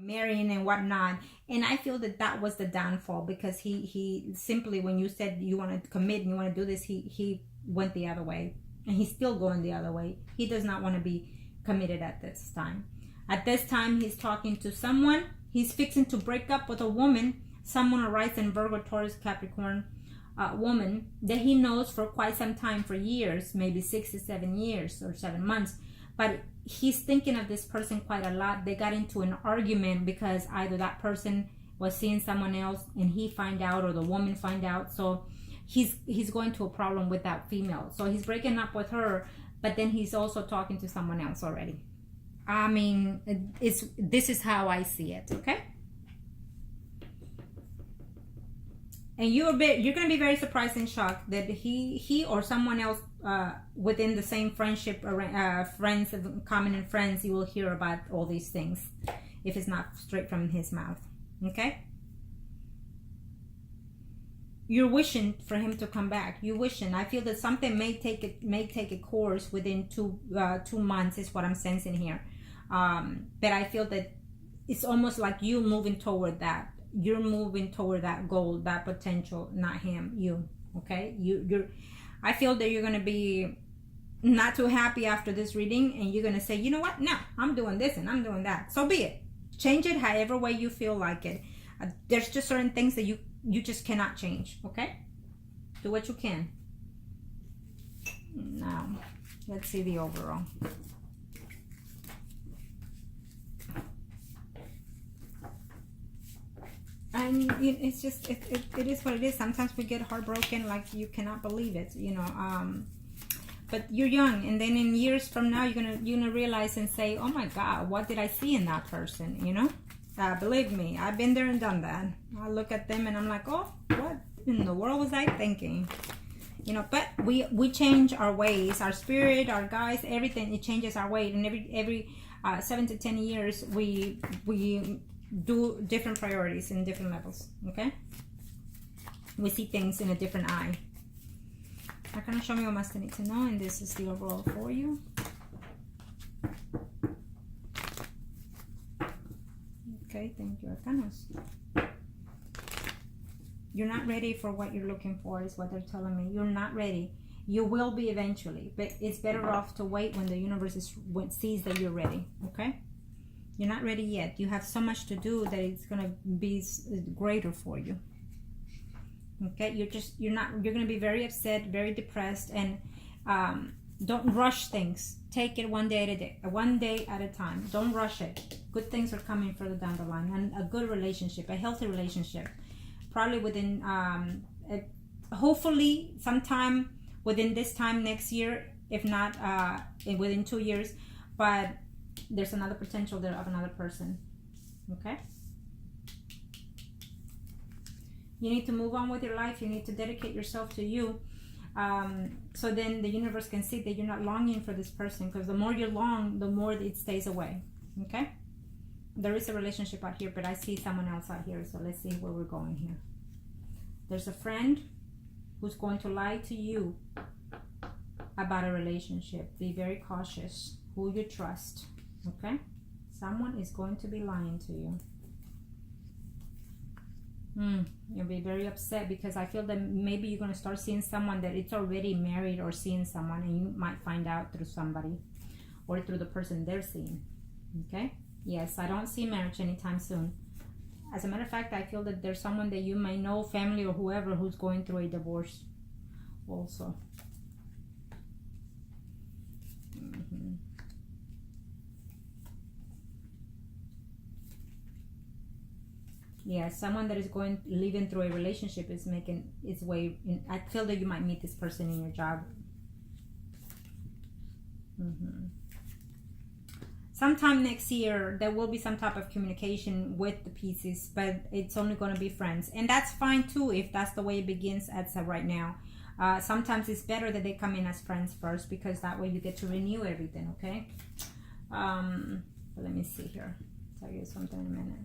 marrying and whatnot. And I feel that that was the downfall, because he simply, when you said you want to commit and you want to do this, he went the other way, and he's still going the other way. He does not want to be committed at this time. At this time, he's talking to someone. He's fixing to break up with a woman, someone who writes in Virgo, Taurus, Capricorn, woman that he knows for quite some time, for years, maybe 6 to 7 years or 7 months. But he's thinking of this person quite a lot. They got into an argument because either that person was seeing someone else and he find out, or the woman find out. So he's going to a problem with that female. So he's breaking up with her, but then he's also talking to someone else already. I mean, this is how I see it, okay? And you're going to be very surprised and shocked that he or someone else within the same friendship, friends, common and friends, you will hear about all these things if it's not straight from his mouth, okay? You're wishing for him to come back. You're wishing. I feel that something may take a course within 2 months is what I'm sensing here. But I feel that it's almost like you moving toward that. You're moving toward that goal, that potential, not him, you, okay? I feel that you're going to be not too happy after this reading, and you're going to say, you know what? No, I'm doing this and I'm doing that. So be it. Change it however way you feel like it. There's just certain things that you just cannot change, okay? Do what you can. Now, let's see the overall. And it's just, it is what it is. Sometimes we get heartbroken like you cannot believe it, you know. But you're young, and then in years from now, you're gonna realize and say, oh my God, what did I see in that person, you know? Believe me, I've been there and done that. I look at them and I'm like, oh, what in the world was I thinking? You know, but we change our ways, our spirit, our guides, everything, it changes our way. And every 7 to 10 years, we do different priorities in different levels, okay? We see things in a different eye. How can I show me what must I need to know? And this is the overall for you. Okay, thank you, Arcanos. You're not ready for what you're looking for, is what they're telling me. You're not ready. You will be eventually, but it's better off to wait when the universe sees that you're ready, okay? You're not ready yet. You have so much to do that it's going to be greater for you. Okay, you're going to be very upset, very depressed, and don't rush things. Take it one day at a time. Don't rush it. Good things are coming further down the line, and a good relationship, a healthy relationship, probably within hopefully sometime within this time next year, if not within 2 years. But there's another potential there of another person, okay? You need to move on with your life. You need to dedicate yourself to you, so then the universe can see that you're not longing for this person, because the more you long, the more it stays away, okay? There is a relationship out here, but I see someone else out here, so let's see where we're going here. There's a friend who's going to lie to you about a relationship. Be very cautious who you trust, okay? Someone is going to be lying to you. You'll be very upset, because I feel that maybe you're going to start seeing someone that it's already married, or seeing someone, and you might find out through somebody or through the person they're seeing, okay? Yes, I don't see marriage anytime soon. As a matter of fact, I feel that there's someone that you may know, family or whoever, who's going through a divorce also. Yeah, someone that is living through a relationship is making its way in. I feel that you might meet this person in your job. Sometime next year, there will be some type of communication with the pieces, but it's only going to be friends. And that's fine too, if that's the way it begins as of right now. Sometimes it's better that they come in as friends first, because that way you get to renew everything, okay? But let me see here. I'll tell you something in a minute.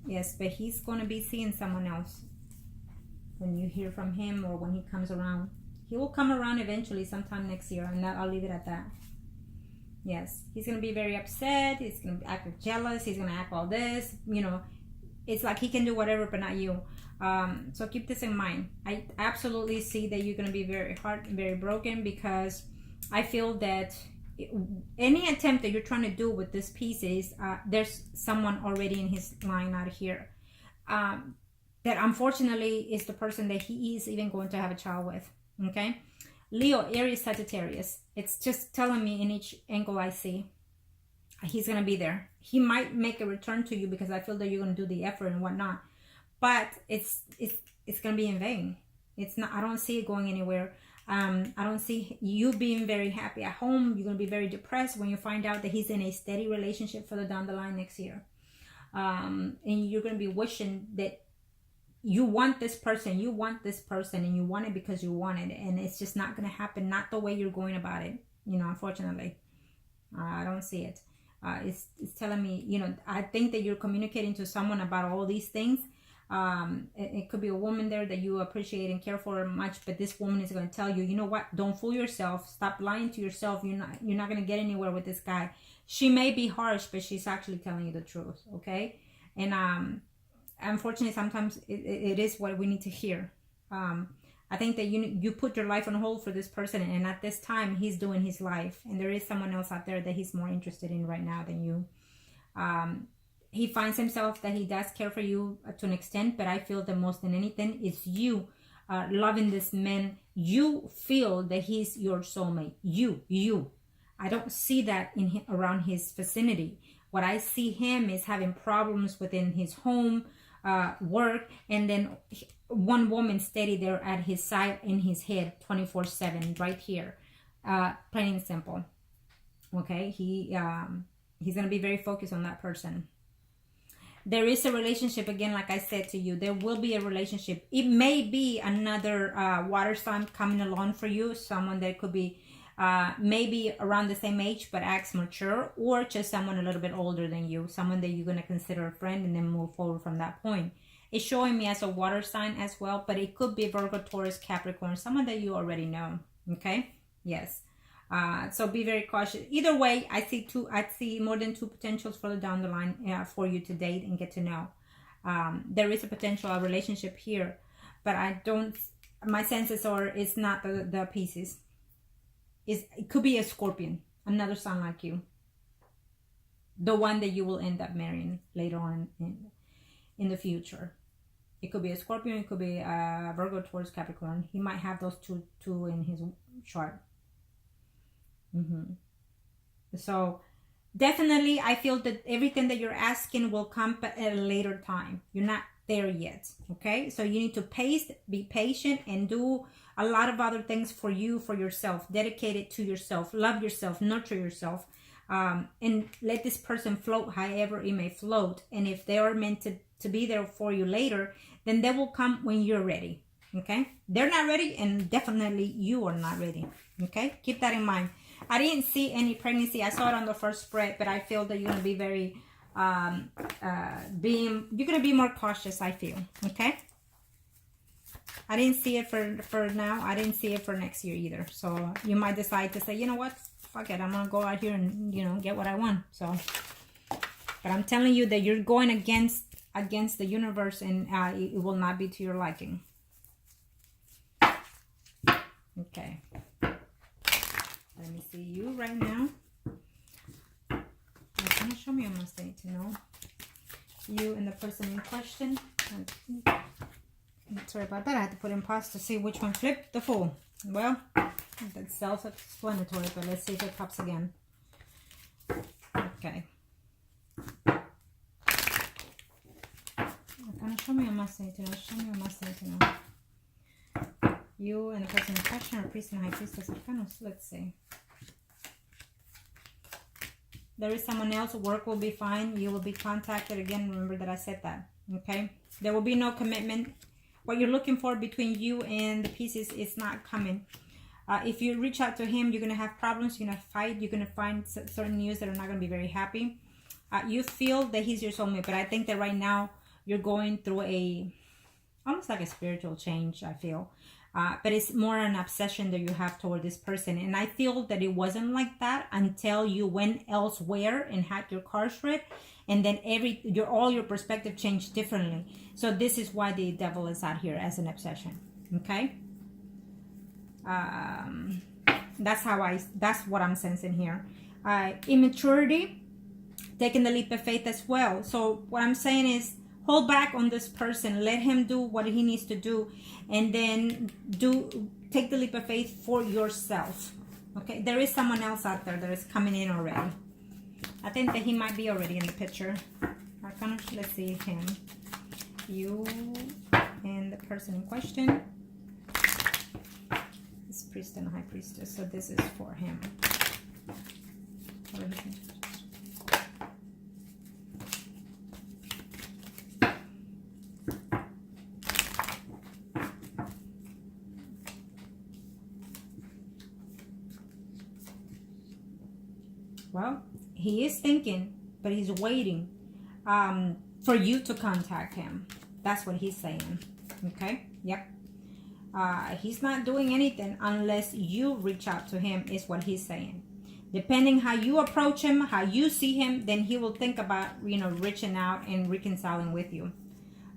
Yes, but he's going to be seeing someone else when you hear from him, or when he comes around. He will come around eventually sometime next year, and I'll leave it at that. Yes, he's going to be very upset. He's going to act jealous. He's going to act all this, you know. It's like he can do whatever, but not you. So keep this in mind. I absolutely see that you're going to be very hurt and very broken, because I feel that any attempt that you're trying to do with this piece is there's someone already in his line out here that unfortunately is the person that he is even going to have a child with. Okay, Leo, Aries, Sagittarius. It's just telling me in each angle I see, he's going to be there. He might make a return to you, because I feel that you're going to do the effort and whatnot, but it's going to be in vain. It's not. I don't see it going anywhere. I don't see you being very happy at home. You're going to be very depressed when you find out that he's in a steady relationship further down the line next year. And you're going to be wishing that you want this person, and you want it because you want it, and it's just not going to happen, not the way you're going about it, you know, unfortunately. I don't see it. It's telling me, you know, I think that you're communicating to someone about all these things. It could be a woman there that you appreciate and care for much, but this woman is going to tell you, you know what, don't fool yourself, stop lying to yourself. You're not going to get anywhere with this guy. She may be harsh, but she's actually telling you the truth. Okay. And unfortunately, sometimes it is what we need to hear. I think that you put your life on hold for this person, and at this time he's doing his life, and there is someone else out there that he's more interested in right now than you. He finds himself that he does care for you to an extent, but I feel that most than anything is you loving this man. You feel that he's your soulmate. You. I don't see that around his vicinity. What I see him is having problems within his home, work, and then one woman steady there at his side, in his head, 24/7, right here. Plain and simple. Okay, he's gonna be very focused on that person. There is a relationship, again, like I said to you, there will be a relationship. It may be another water sign coming along for you, someone that could be maybe around the same age but acts mature, or just someone a little bit older than you, someone that you're going to consider a friend and then move forward from that point. It's showing me as a water sign as well, but it could be Virgo, Taurus, Capricorn, someone that you already know. Okay, yes. So be very cautious. Either way, I see more than two potentials further down the line for you to date and get to know. There is a potential relationship here, but my senses are it's not the pieces. It could be a Scorpion, another sign like you, the one that you will end up marrying later on in the future. It could be a Scorpion, it could be a Virgo, Taurus, Capricorn. He might have those two in his chart. So definitely I feel that everything that you're asking will come at a later time. You're not there yet. Okay, so you need to be patient, and do a lot of other things for you, for yourself. Dedicate it to yourself. Love yourself. Nurture yourself. And let this person float however it may float. And if they are meant to be there for you later, then they will come when you're ready. Okay, they're not ready, and definitely you are not ready. Okay, keep that in mind. I didn't see any pregnancy. I saw it on the first spread, but I feel that you're going to be very you're going to be more cautious, I feel. Okay, I didn't see it for now. I didn't see it for next year either. So you might decide to say, you know what, fuck it, I'm going to go out here and, you know, get what I want. So, but I'm telling you that you're going against the universe, and it will not be to your liking. Okay, let me see you right now. What's going to show me? I must say to know you and the person in question. Sorry about that. I had to put in pause to see which one flipped the Fool. Well, that's self-explanatory, but let's see if it pops again. Okay. What's going to show me? I must say to know. Show me. I must say to know. You and the person in question are priest and high priestess of Arcanos. Let's see. There is someone else. Work will be fine. You will be contacted again. Remember that I said that. Okay. There will be no commitment. What you're looking for between you and the pieces is not coming. If you reach out to him, you're going to have problems. You're going to fight. You're going to find certain news that are not going to be very happy. You feel that he's your soulmate, but I think that right now you're going through almost like a spiritual change, I feel. But it's more an obsession that you have toward this person. And I feel that it wasn't like that until you went elsewhere and had your cards read. And then all your perspective changed differently. So this is why the devil is out here as an obsession. Okay? That's what I'm sensing here. Immaturity, taking the leap of faith as well. So what I'm saying is, hold back on this person. Let him do what he needs to do, and then take the leap of faith for yourself. Okay, there is someone else out there that is coming in already. I think that he might be already in the picture. Let's see him, you, and the person in question. This priest and high priestess. So this is for him. Well, he is thinking, but he's waiting for you to contact him. That's what he's saying. Okay? Yep. He's not doing anything unless you reach out to him, is what he's saying. Depending how you approach him, how you see him, then he will think about, reaching out and reconciling with you.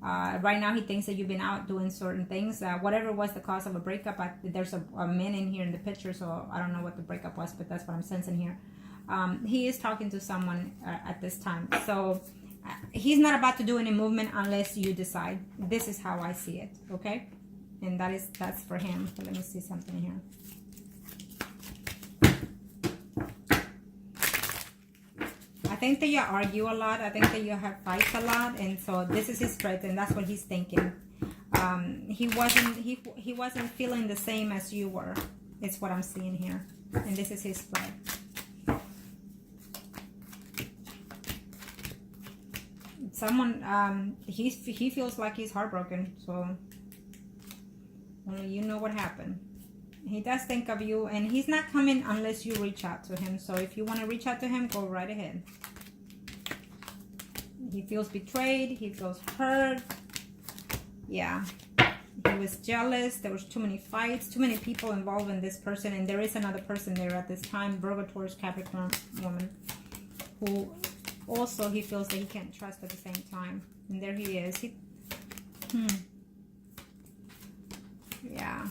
Right now, he thinks that you've been out doing certain things. Whatever was the cause of a breakup, there's a man in here in the picture, so I don't know what the breakup was, but that's what I'm sensing here. He is talking to someone at this time. So he's not about to do any movement unless you decide. This is how I see it, okay? And that's for him. So let me see something here. I think that you argue a lot. I think that you have fights a lot, and so this is his spread, and that's what he's thinking. He wasn't feeling the same as you were. It's what I'm seeing here, and this is his spread. Someone he feels like he's heartbroken, so only you know what happened. He does think of you, and he's not coming unless you reach out to him. So if you want to reach out to him, go right ahead. He feels betrayed. He feels hurt. Yeah. He was jealous. There was too many fights, too many people involved in this person. And there is another person there at this time, Virgo, Taurus, Capricorn woman, who also he feels that he can't trust at the same time. And there he is. Yeah.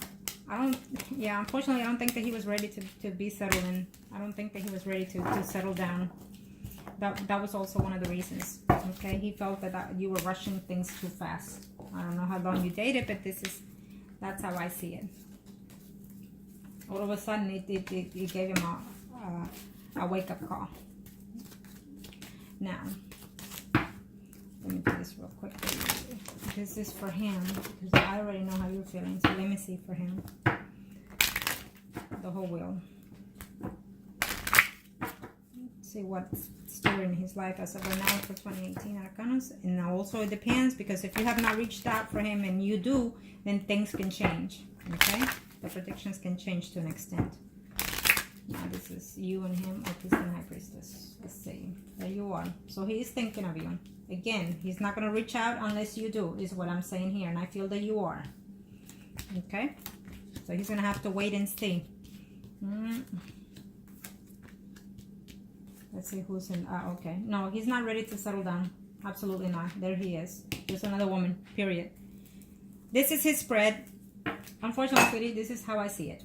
Unfortunately, I don't think that he was ready to be settled in. I don't think that he was ready to settle down. That was also one of the reasons. Okay, he felt that you were rushing things too fast. I don't know how long you dated, but that's how I see it. All of a sudden, it gave him a wake-up call. Now, let me do this real quick. This is for him, because I already know how you're feeling. So let me see for him. The whole wheel. Let's see what's stirring in his life as of right now for 2018 Arcanas. And now also it depends, because if you have not reached out for him and you do, then things can change. Okay? The predictions can change to an extent. Now this is you and him, or Priest and High Priestess. Let's see. There you are. So he is thinking of you. Again, he's not going to reach out unless you do, is what I'm saying here. And I feel that you are. Okay? So he's going to have to wait and see. Let's see who's in. Okay. No, he's not ready to settle down. Absolutely not. There he is. There's another woman. Period. This is his spread. Unfortunately, sweetie, this is how I see it.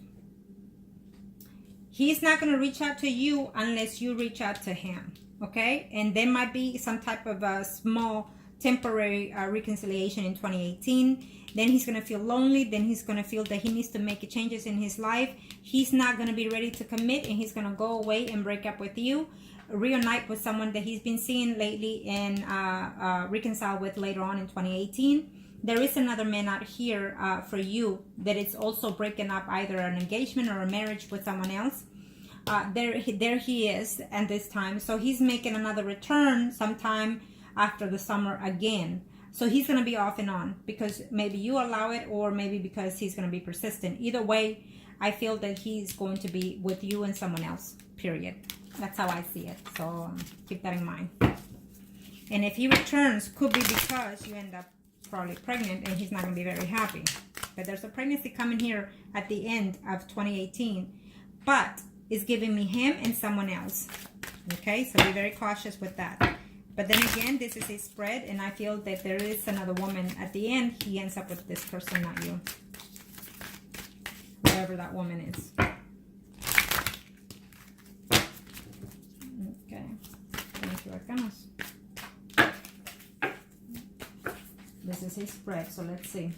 He's not going to reach out to you unless you reach out to him. Okay? And there might be some type of a small temporary reconciliation in 2018. Then he's going to feel lonely. Then he's going to feel that he needs to make changes in his life. He's not going to be ready to commit, and he's going to go away and break up with you. Reunite with someone that he's been seeing lately and reconcile with later on in 2018. There is another man out here for you that is also breaking up either an engagement or a marriage with someone else. There he is at this time. So he's making another return sometime after the summer again. So he's going to be off and on because maybe you allow it, or maybe because he's going to be persistent. Either way, I feel that he's going to be with you and someone else, period. That's how I see it. So keep that in mind. And if he returns, could be because you end up probably pregnant and he's not going to be very happy. But there's a pregnancy coming here at the end of 2018. But it's giving me him and someone else. Okay, so be very cautious with that. But then again, this is a spread, and I feel that there is another woman. At the end, he ends up with this person, not you. Whoever that woman is. Okay. Thank you, Arcanos. This is his spread, so let's see.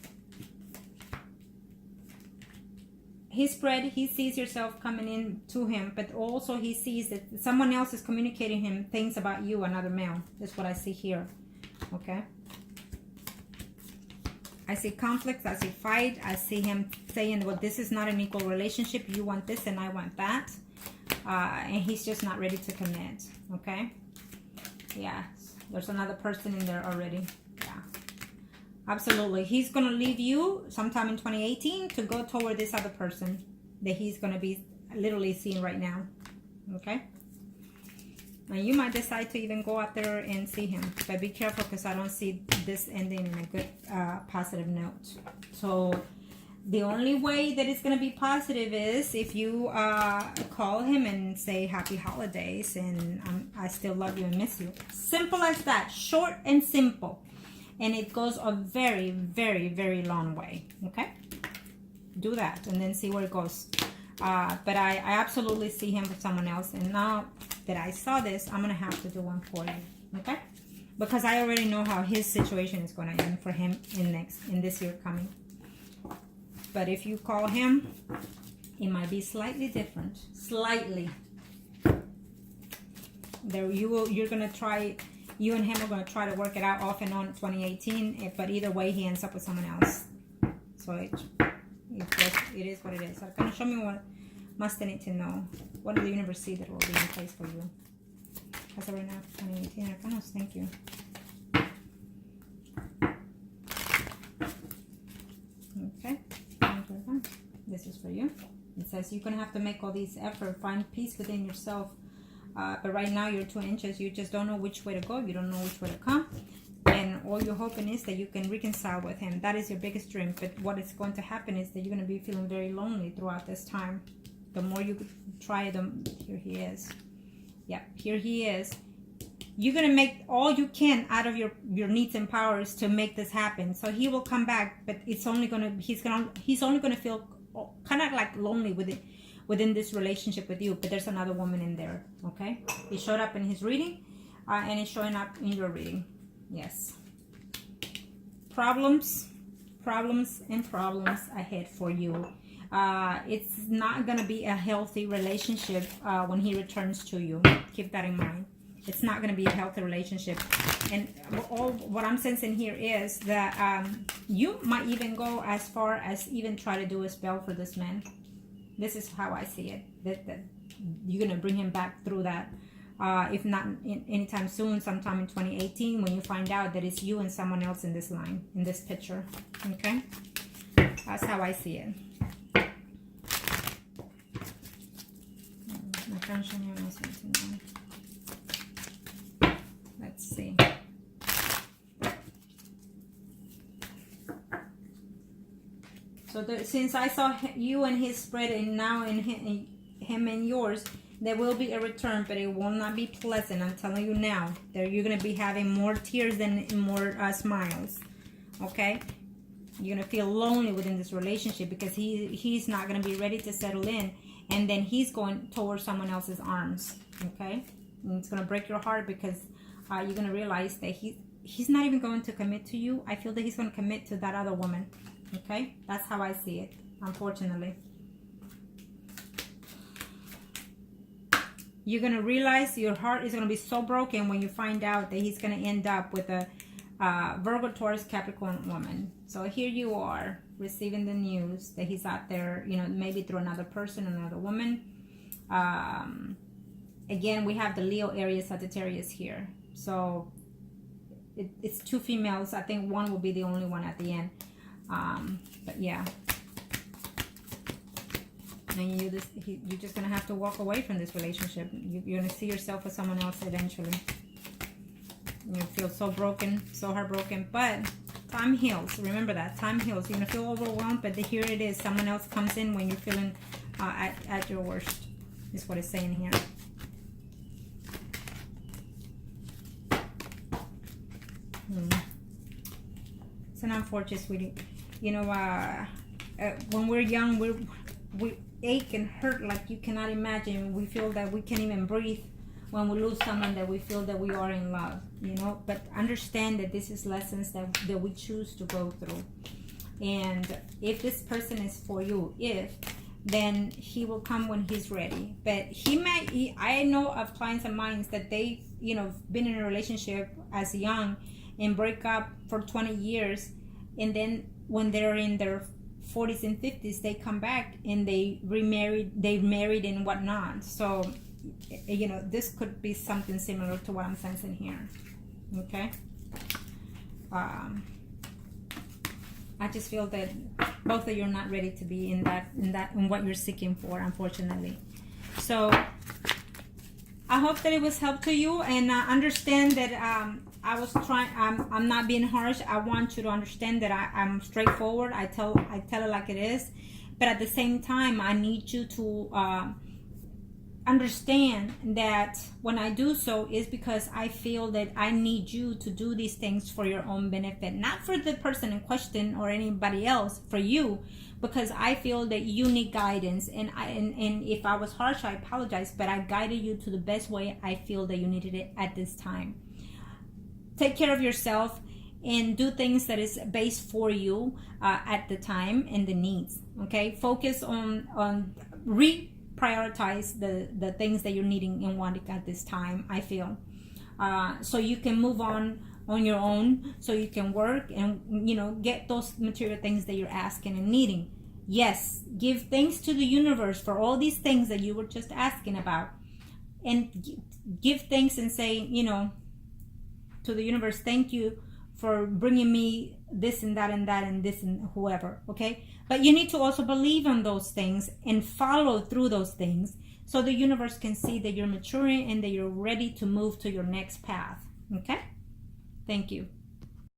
His spread, he sees yourself coming in to him, but also he sees that someone else is communicating him things about you, another male. That's what I see here. Okay. I see conflicts, I see fight, I see him saying, well, this is not an equal relationship. You want this and I want that. And he's just not ready to commit. Okay. Yeah. There's another person in there already. Yeah. Absolutely. He's going to leave you sometime in 2018 to go toward this other person that he's going to be literally seeing right now. Okay? And you might decide to even go out there and see him. But be careful, because I don't see this ending in a good positive note. So the only way that it's going to be positive is if you call him and say happy holidays and I still love you and miss you. Simple as that. Short and simple. And it goes a very, very, very long way. Okay? Do that and then see where it goes. But I absolutely see him with someone else. And now that I saw this, I'm going to have to do one for you. Okay? Because I already know how his situation is going to end for him in this year coming. But if you call him, it might be slightly different. Slightly. You're going to try... You and him are going to try to work it out off and on in 2018, but either way, he ends up with someone else. So it is what it is. So kind of show me what must I need to know. What does the universe see that will be in place for you? As of right now, 2018, Arcanos, thank you. Okay, this is for you. It says you're going to have to make all these efforts, find peace within yourself. But right now you're 2 inches. You just don't know which way to go. You don't know which way to come. And all you're hoping is that you can reconcile with him. That is your biggest dream. But what is going to happen is that you're going to be feeling very lonely throughout this time. The more you try, here he is. Yeah, here he is. You're going to make all you can out of your needs and powers to make this happen. So he will come back, but it's only going to, he's only going to feel kind of like lonely within this relationship with you, but there's another woman in there. Okay, he showed up in his reading, and he's showing up in your reading. Yes, problems ahead for you. It's not gonna be a healthy relationship when he returns to you. Keep that in mind. It's not gonna be a healthy relationship. And what I'm sensing here is that you might even go as far as even try to do a spell for this man. This is how I see it. That you're going to bring him back through that. If not anytime soon, sometime in 2018, when you find out that it's you and someone else in this line, in this picture. Okay? That's how I see it. Let's see. So since I saw you and his spread, and now in him and yours, there will be a return, but it will not be pleasant. I'm telling you now. You're going to be having more tears than more smiles. Okay? You're going to feel lonely within this relationship because he's not going to be ready to settle in. And then he's going towards someone else's arms. Okay? And it's going to break your heart because you're going to realize that he's not even going to commit to you. I feel that he's going to commit to that other woman. Okay, that's how I see it, unfortunately. You're going to realize your heart is going to be so broken when you find out that he's going to end up with a Virgo, Taurus, Capricorn woman. So here you are receiving the news that he's out there, you know, maybe through another person, another woman. Again, we have the Leo, Aries, Sagittarius here. So it's 2 females. I think one will be the only one at the end. But yeah, and you're just gonna have to walk away from this relationship. You're gonna see yourself with someone else eventually. You feel so broken, so heartbroken, but Time heals. Remember that. Time heals. You're going to feel overwhelmed, but here it is. Someone else comes in when you're feeling at your worst. Is what it's saying here. It's an unfortunate, sweetie. You know, when we're young, we ache and hurt like you cannot imagine. We feel that we can't even breathe when we lose someone that we feel that we are in love, you know. But understand that this is lessons that we choose to go through. And if this person is for you, then he will come when he's ready. But I know of clients of mine that they, you know, been in a relationship as young and break up for 20 years, and then when they're in their 40s and 50s, they come back and they've married and whatnot. So, you know, this could be something similar to what I'm sensing here. Okay. I just feel that both of you are not ready to be in what you're seeking for, unfortunately. So I hope that it was help to you, and understand that I'm not being harsh. I want you to understand that I'm straightforward. I tell it like it is, but at the same time, I need you to understand that when I do so is because I feel that I need you to do these things for your own benefit, not for the person in question or anybody else, for you, because I feel that you need guidance. And if I was harsh, I apologize, but I guided you to the best way I feel that you needed it at this time. Take care of yourself and do things that is based for you at the time and the needs. Okay, focus on prioritize the things that you're needing and wanting at this time, I feel, so you can move on your own, so you can work and, you know, get those material things that you're asking and needing. Yes, give thanks to the universe for all these things that you were just asking about, and give thanks and say, you know, to the universe, thank you for bringing me this and that and that and this and whoever. Okay, but you need to also believe in those things and follow through those things, so the universe can see that you're maturing and that you're ready to move to your next path. Okay, thank you.